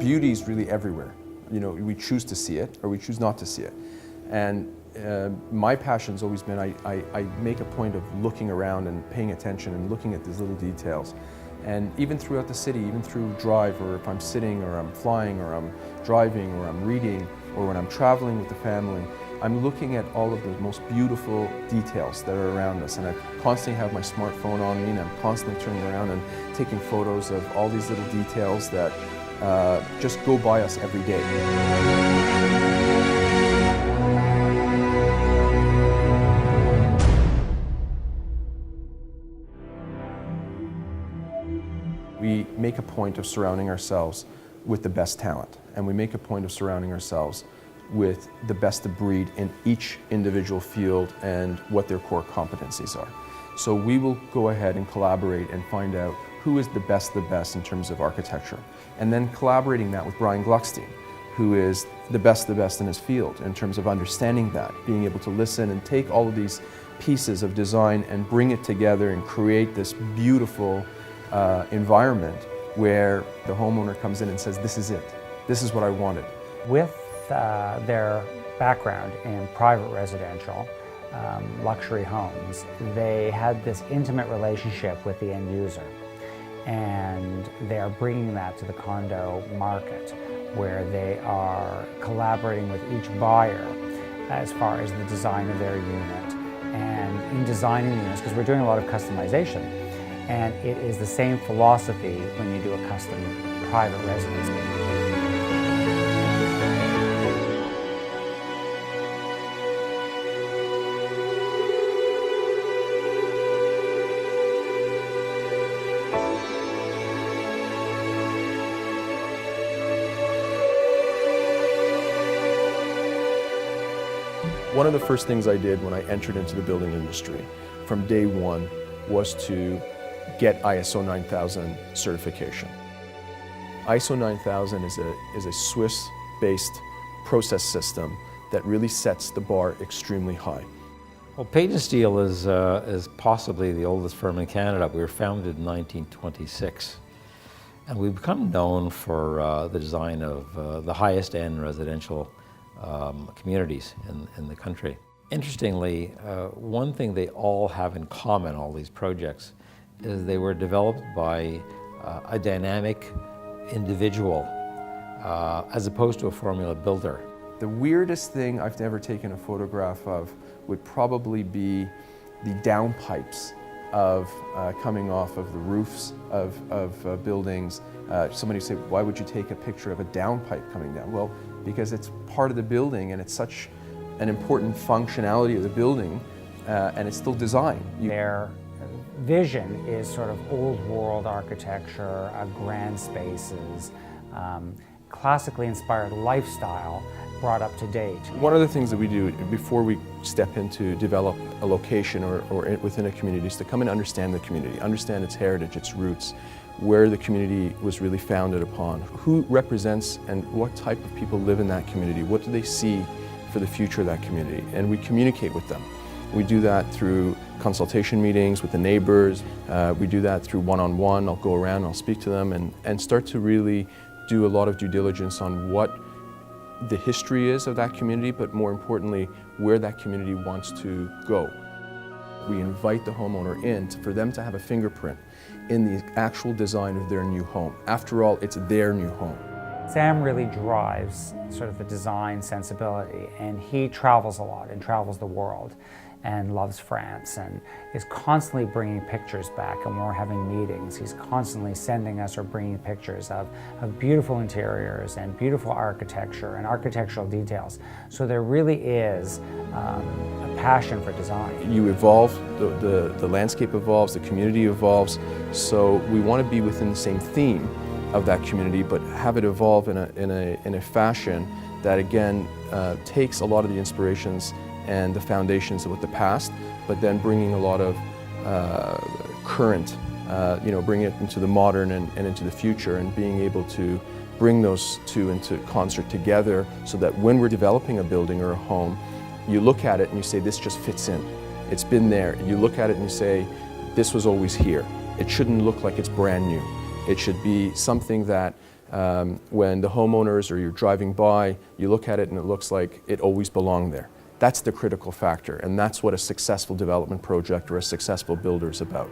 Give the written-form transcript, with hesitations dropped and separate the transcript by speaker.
Speaker 1: beauty is really everywhere. You know, we choose to see it or we choose not to see it. And my passion's always been, I make a point of looking around and paying attention and looking at these little details. And even throughout the city, even through drive, or if I'm sitting or I'm flying or I'm driving or I'm reading or when I'm traveling with the family, I'm looking at all of the most beautiful details that are around us. And I constantly have my smartphone on me and I'm constantly turning around and taking photos of all these little details that just go by us every day. We make a point of surrounding ourselves with the best talent, and we make a point of surrounding ourselves with the best of breed in each individual field and what their core competencies are. So we will go ahead and collaborate and find out who is the best in terms of architecture, and then collaborating that with Brian Gluckstein, who is the best in his field in terms of understanding that, being able to listen and take all of these pieces of design and bring it together and create this beautiful environment where the homeowner comes in and says, this is it, this is what I wanted.
Speaker 2: With their background in private residential, luxury homes, they had this intimate relationship with the end user. And they are bringing that to the condo market, where they are collaborating with each buyer as far as the design of their unit. And in designing units, because we're doing a lot of customization, and it is the same philosophy when you do a custom private residence.
Speaker 1: One of the first things I did when I entered into the building industry from day one was to get ISO 9000 certification. ISO 9000 is a Swiss-based process system that really sets the bar extremely high.
Speaker 3: Well, Payton Steel is possibly the oldest firm in Canada. We were founded in 1926. And we've become known for the design of the highest end residential communities in the country. Interestingly, one thing they all have in common, all these projects, is they were developed by a dynamic individual as opposed to a formula builder.
Speaker 1: The weirdest thing I've ever taken a photograph of would probably be the downpipes of coming off of the roofs of buildings. Somebody would say, why would you take a picture of a downpipe coming down? Well, because it's part of the building and it's such an important functionality of the building, and it's still design.
Speaker 2: Their vision is sort of old world architecture, grand spaces, classically inspired lifestyle brought up to date.
Speaker 1: One of the things that we do before we step into develop a location or within a community is to come and understand the community, understand its heritage, its roots, where the community was really founded upon, who represents and what type of people live in that community, what do they see for the future of that community, and we communicate with them. We do that through consultation meetings with the neighbors, we do that through one-on-one. I'll go around, I'll speak to them and start to really do a lot of due diligence on what the history is of that community, but more importantly, where that community wants to go. We invite the homeowner in for them to have a fingerprint in the actual design of their new home. After all, it's their new home.
Speaker 2: Sam really drives sort of the design sensibility, and he travels a lot and travels the world and loves France and is constantly bringing pictures back. And when we're having meetings, he's constantly sending us or bringing pictures of beautiful interiors and beautiful architecture and architectural details. So there really is a passion for design.
Speaker 1: You evolve, the landscape evolves, the community evolves, so we want to be within the same theme of that community, but have it evolve in a fashion that again takes a lot of the inspirations and the foundations with the past, but then bringing a lot of current, bringing it into the modern and into the future, and being able to bring those two into concert together so that when we're developing a building or a home, you look at it and you say, this just fits in. It's been there. You look at it and you say, this was always here. It shouldn't look like it's brand new. It should be something that When the homeowners or you're driving by, you look at it and it looks like it always belonged there. That's the critical factor, and that's what a successful development project or a successful builder is about.